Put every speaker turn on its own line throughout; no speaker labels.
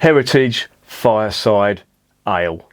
Heritage Fireside Ale.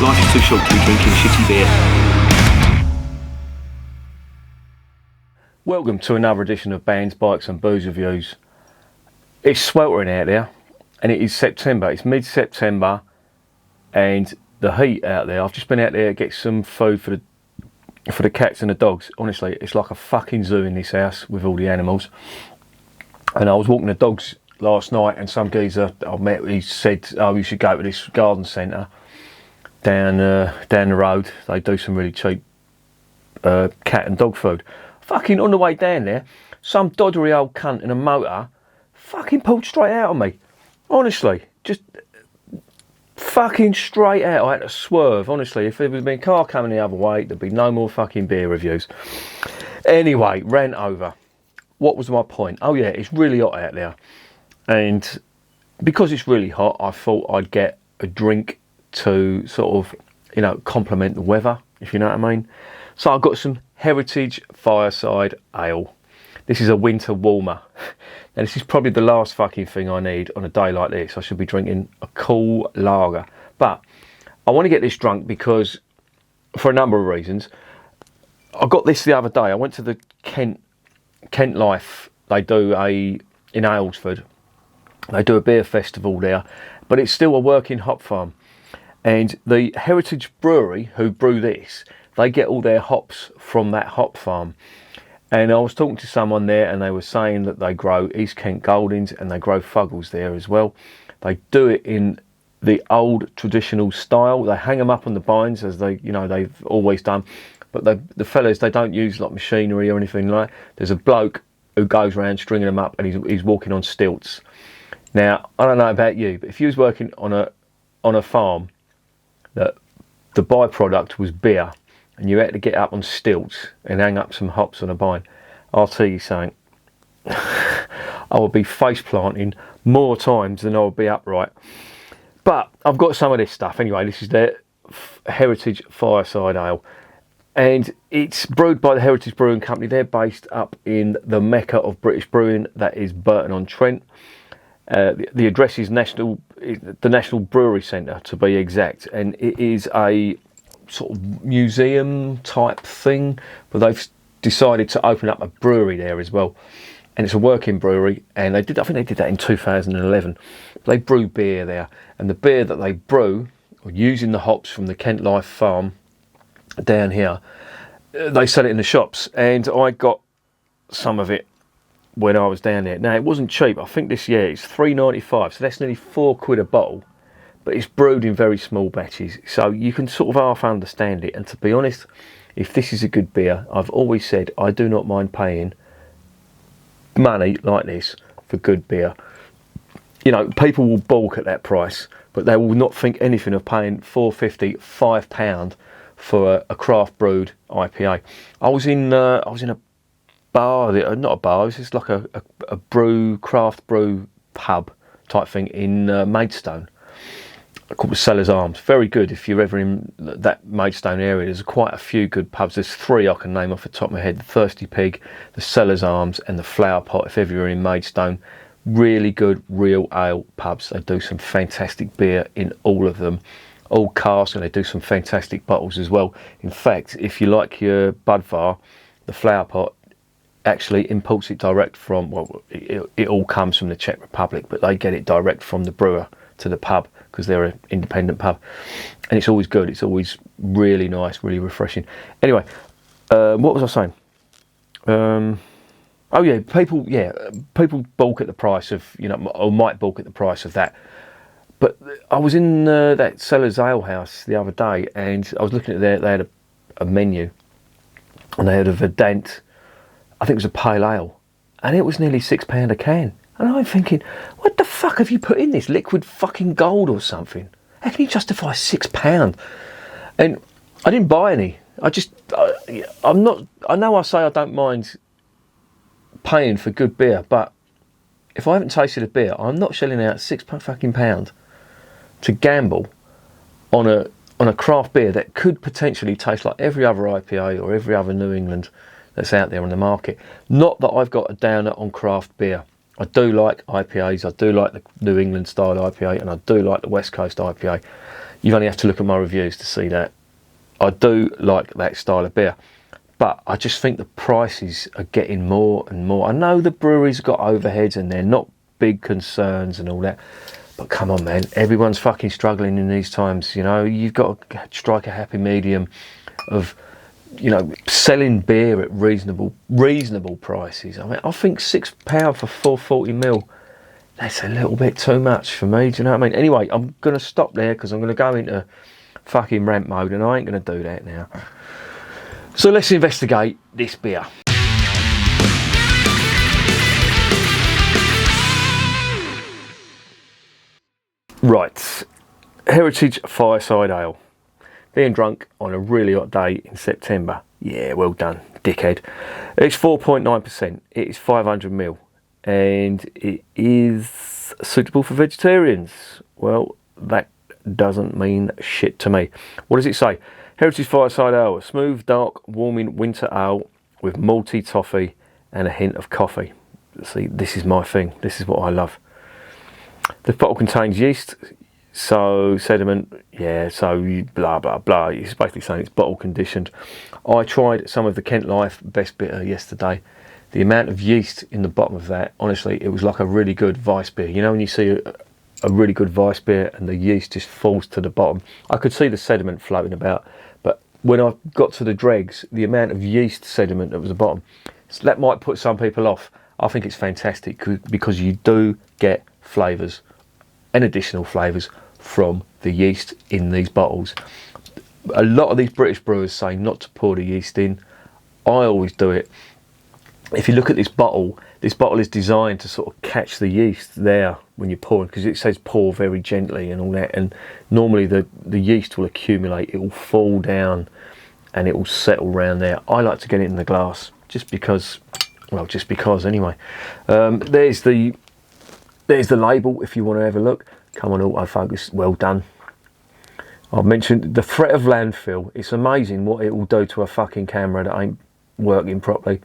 Life is too short to be drinking shitty beer.
Welcome to another edition of Bands, Bikes and Booze Reviews. It's sweltering out there and it is September. It's mid-September and the heat out there. I've just been out there to get some food for the cats and the dogs. Honestly, it's like a fucking zoo in this house with all the animals. And I was walking the dogs last night and some geezer I met, he said, oh, you should go to this garden centre down the road. They do some really cheap cat and dog food. Fucking on the way down there, some doddery old cunt in a motor fucking pulled straight out of me. Honestly, just fucking straight out. I had to swerve. Honestly, if there had been a car coming the other way, there'd be no more fucking beer reviews. Anyway, ran over. What was my point? Oh yeah, it's really hot out there. And because it's really hot, I thought I'd get a drink to sort of, you know, complement the weather, if you know what I mean. So I've got some Heritage Fireside Ale. This is a winter warmer. Now this is probably the last fucking thing I need on a day like this. I should be drinking a cool lager. But I want to get this drunk because, for a number of reasons. I got this the other day. I went to the Kent Life. They do in Aylesford. They do a beer festival there. But it's still a working hop farm. And the Heritage Brewery, who brew this, they get all their hops from that hop farm. And I was talking to someone there and they were saying that they grow East Kent Goldings and they grow Fuggles there as well. They do it in the old traditional style. They hang them up on the bines as they've always done. But the fellas, they don't use like machinery or anything like that. There's a bloke who goes around stringing them up and he's walking on stilts. Now, I don't know about you, but if you was working on a farm, that the byproduct was beer and you had to get up on stilts and hang up some hops on a vine, I'll tell you something, I would be face planting more times than I would be upright. But I've got some of this stuff anyway. This is their Heritage Fireside Ale and it's brewed by the Heritage Brewing Company. They're based up in the mecca of British brewing, that is Burton-on-Trent. The address is the National Brewery Centre to be exact, and it is a sort of museum type thing, but they've decided to open up a brewery there as well, and it's a working brewery. And I think they did that in 2011. They brew beer there, and the beer that they brew, using the hops from the Kent Life farm down here, they sell it in the shops, and I got some of it when I was down there. Now it wasn't cheap. I think this year it's £3.95, so that's nearly £4 a bottle, but it's brewed in very small batches, so you can sort of half understand it. And to be honest, if this is a good beer, I've always said I do not mind paying money like this for good beer. You know, people will balk at that price, but they will not think anything of paying £4.50, £5 for a craft brewed IPA. I was in a bar, not a bar, it's just like a craft brew pub type thing in Maidstone called the Sellers Arms. Very good if you're ever in that Maidstone area. There's quite a few good pubs. There's three I can name off the top of my head: the Thirsty Pig, the Sellers Arms and the Flower Pot, if ever you're in Maidstone. Really good real ale pubs. They do some fantastic beer in all of them, all cask, and they do some fantastic bottles as well. In fact, if you like your Budvar, the Flower Pot actually imports it direct from, well, it all comes from the Czech Republic, but they get it direct from the brewer to the pub because they're an independent pub, and it's always good. It's always really nice, really refreshing. Anyway, what was I saying? Oh yeah, people balk at the price of, or might balk at the price of that. But I was in that Seller's Ale House the other day, and I was looking at they had a menu, and they had a Verdant, I think it was a pale ale, and it was nearly £6 a can. And I'm thinking, what the fuck have you put in this? Liquid fucking gold or something? How can you justify £6? And I didn't buy any. I'm not. I know I say I don't mind paying for good beer, but if I haven't tasted a beer, I'm not shelling out £6 to gamble on a craft beer that could potentially taste like every other IPA or every other New England that's out there on the market. Not that I've got a downer on craft beer. I do like IPAs, I do like the New England style IPA, and I do like the West Coast IPA. You only have to look at my reviews to see that. I do like that style of beer. But I just think the prices are getting more and more. I know the breweries have got overheads and they're not big concerns and all that. But come on, man, everyone's fucking struggling in these times, you know. You've got to strike a happy medium of, you know, selling beer at reasonable prices. I mean, I think £6 for 440ml, that's a little bit too much for me, do you know what I mean? Anyway, I'm going to stop there because I'm going to go into fucking rant mode, and I ain't going to do that now. So let's investigate this beer. Right, Heritage Fireside Ale. Being drunk on a really hot day in September. Yeah, well done, dickhead. It's 4.9%. It is 500ml, and it is suitable for vegetarians. Well, that doesn't mean shit to me. What does it say? Heritage Fireside Ale, a smooth, dark, warming winter ale with malty toffee and a hint of coffee. See, this is my thing. This is what I love. The bottle contains yeast, so sediment, yeah, so blah, blah, blah. It's basically saying it's bottle conditioned. I tried some of the Kent Life Best Bitter yesterday. The amount of yeast in the bottom of that, honestly, it was like a really good Weiss beer. You know when you see a really good Weiss beer and the yeast just falls to the bottom? I could see the sediment floating about, but when I got to the dregs, the amount of yeast sediment that was at the bottom, so that might put some people off. I think it's fantastic because you do get flavours and additional flavours from the yeast in these bottles. A lot of these British brewers say not to pour the yeast in. I always do it. If you look at this bottle is designed to sort of catch the yeast there when you're pouring, because it says pour very gently and all that, and normally the yeast will accumulate, it will fall down and it will settle around there. I like to get it in the glass just because anyway. There's the label if you want to have a look. Come on, autofocus, well done. I've mentioned the threat of landfill. It's amazing what it will do to a fucking camera that ain't working properly.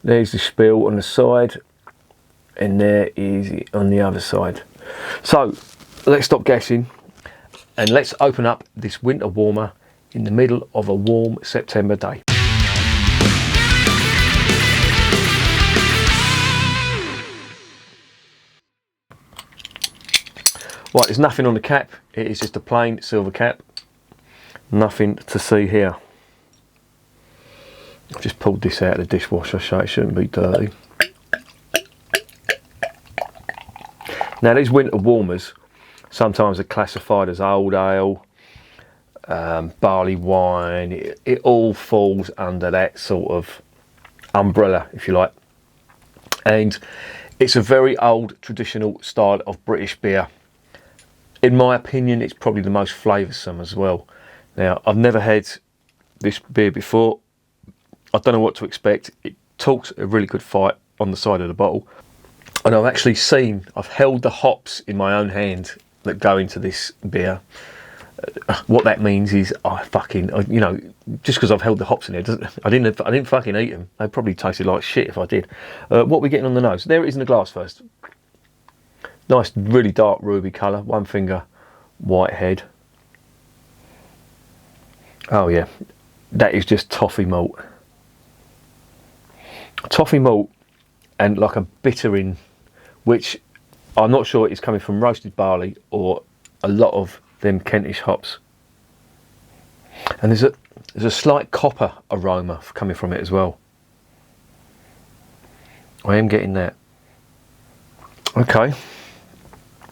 There's the spill on the side, and there is it on the other side. So let's stop guessing and let's open up this winter warmer in the middle of a warm September day. Right, there's nothing on the cap. It is just a plain silver cap. Nothing to see here. I've just pulled this out of the dishwasher so it shouldn't be dirty. Now these winter warmers sometimes are classified as old ale, barley wine. It all falls under that sort of umbrella, if you like. And it's a very old traditional style of British beer. In my opinion, it's probably the most flavoursome as well. Now, I've never had this beer before. I don't know what to expect. It talks a really good fight on the side of the bottle. And I've held the hops in my own hand that go into this beer. What that means is just because I've held the hops in there, I didn't fucking eat them. They probably tasted like shit if I did. What are we getting on the nose? There it is in the glass first. Nice, really dark ruby colour, one finger white head. Oh yeah, that is just toffee malt. Toffee malt and like a bittering, which I'm not sure is coming from roasted barley or a lot of them Kentish hops. And there's a slight copper aroma coming from it as well. I am getting that. Okay.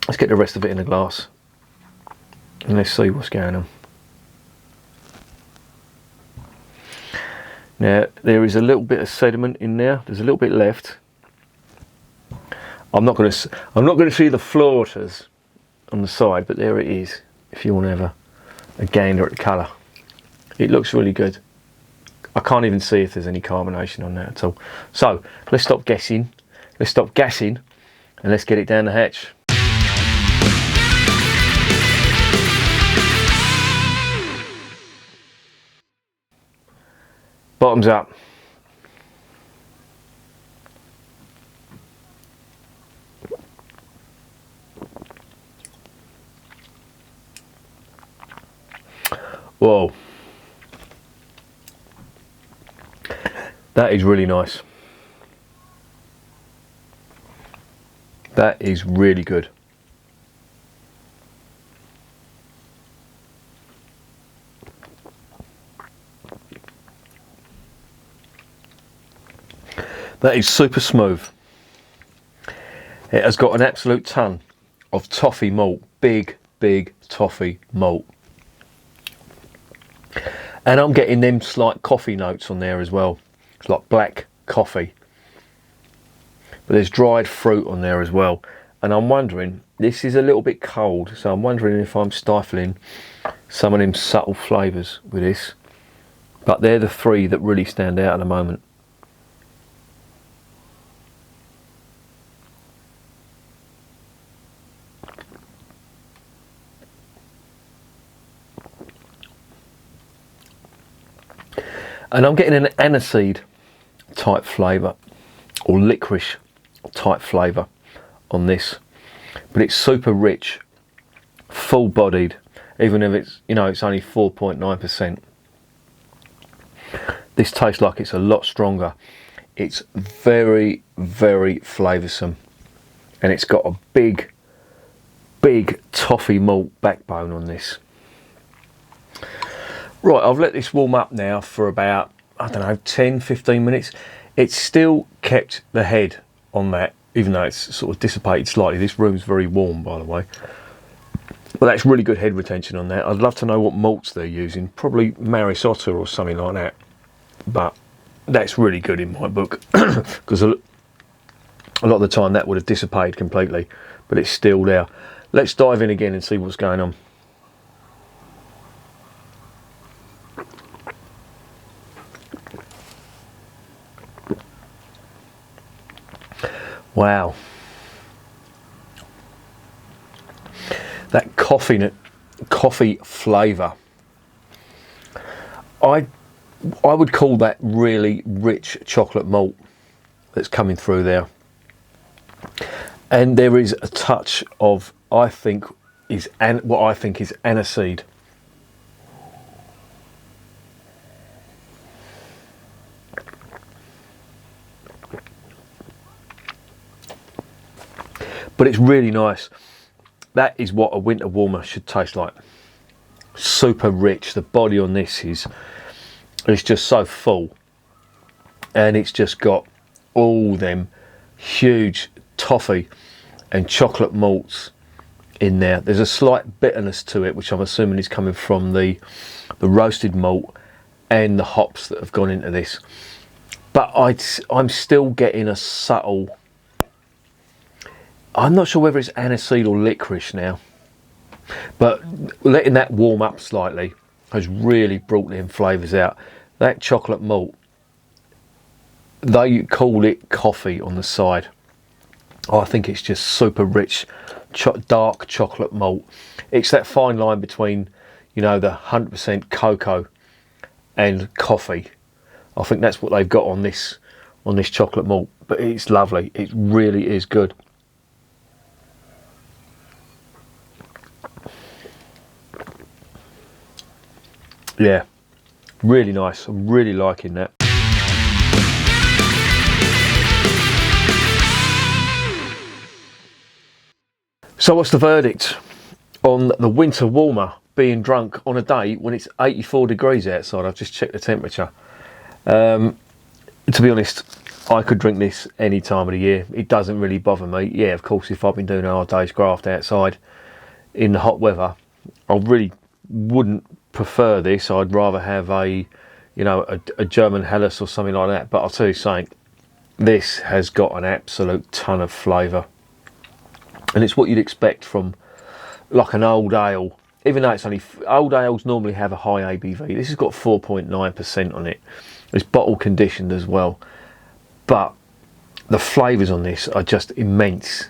Let's get the rest of it in a glass. And let's see what's going on. Now there is a little bit of sediment in there. There's a little bit left. I'm not going to see the floaters on the side, but there it is. If you want to have a gander at the colour, it looks really good. I can't even see if there's any carbonation on that at all. So let's stop guessing. Let's stop gassing, and let's get it down the hatch. Bottoms up. Whoa. That is really nice. That is really good. That is super smooth. It has got an absolute ton of toffee malt, big toffee malt. And I'm getting them slight coffee notes on there as well. It's like black coffee. But there's dried fruit on there as well. And I'm wondering, this is a little bit cold, so I'm wondering if I'm stifling some of them subtle flavours with this. But they're the three that really stand out at the moment. And I'm getting an aniseed type flavour, or licorice type flavour on this, but it's super rich, full bodied, even if it's, you know, it's only 4.9%. This tastes like it's a lot stronger. It's very flavoursome, and it's got a big toffee malt backbone on this. Right, I've let this warm up now for about, I don't know, 10-15 minutes. It's still kept the head on that, even though it's sort of dissipated slightly. This room's very warm, by the way. But that's really good head retention on that. I'd love to know what malts they're using. Probably Maris Otter or something like that. But that's really good in my book. Because a lot of the time that would have dissipated completely. But it's still there. Let's dive in again and see what's going on. Wow, that coffee flavour. I would call that really rich chocolate malt that's coming through there, and there is a touch of what I think is aniseed. But it's really nice. That is what a winter warmer should taste like. Super rich. The body on this is just so full. And it's just got all them huge toffee and chocolate malts in there. There's a slight bitterness to it, which I'm assuming is coming from the roasted malt and the hops that have gone into this. But I'm still getting a subtle, I'm not sure whether it's aniseed or licorice now, but letting that warm up slightly has really brought them flavours out. That chocolate malt, they call it coffee on the side. I think it's just super rich, dark chocolate malt. It's that fine line between, you know, the 100% cocoa and coffee. I think that's what they've got on this chocolate malt. But it's lovely. It really is good. Yeah, really nice. I'm really liking that. So what's the verdict on the winter warmer being drunk on a day when it's 84 degrees outside? I've just checked the temperature. To be honest, I could drink this any time of the year. It doesn't really bother me. Yeah, of course, if I've been doing a hard day's graft outside in the hot weather, I really wouldn't prefer this. I'd rather have a German Helles or something like that. But I'll tell you something, this has got an absolute ton of flavour, and it's what you'd expect from like an old ale. Even though it's only old ales normally have a high ABV, this has got 4.9% on it. It's bottle conditioned as well, but the flavours on this are just immense.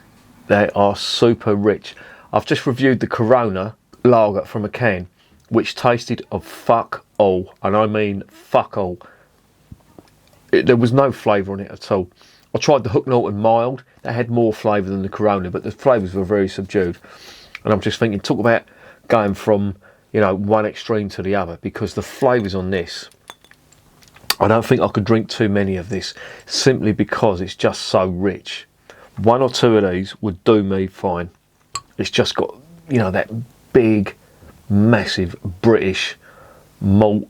They are super rich. I've just reviewed the Corona lager from a can, which tasted of fuck all, and I mean fuck all. There was no flavour on it at all. I tried the Hook Norton mild. That had more flavour than the Corona, but the flavours were very subdued. And I'm just thinking, talk about going from, one extreme to the other, because the flavours on this, I don't think I could drink too many of this, simply because it's just so rich. One or two of these would do me fine. It's just got, that big, massive British malt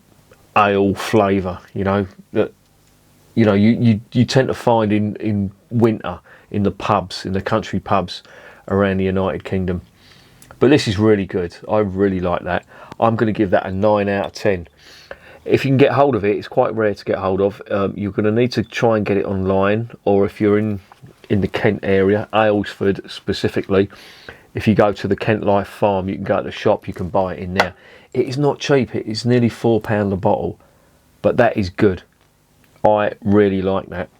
ale flavour, that you tend to find in winter in the pubs, in the country pubs around the United Kingdom. But this is really good. I really like that. I'm going to give that a 9 out of 10. If you can get hold of it, it's quite rare to get hold of. You're going to need to try and get it online, or if you're in the Kent area, Aylesford specifically, if you go to the Kent Life Farm, you can go to the shop, you can buy it in there. It is not cheap. It is nearly £4 a bottle, but that is good. I really like that.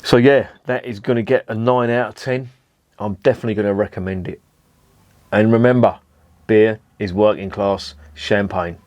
So yeah, that is going to get a 9 out of 10. I'm definitely going to recommend it. And remember, beer is working class champagne.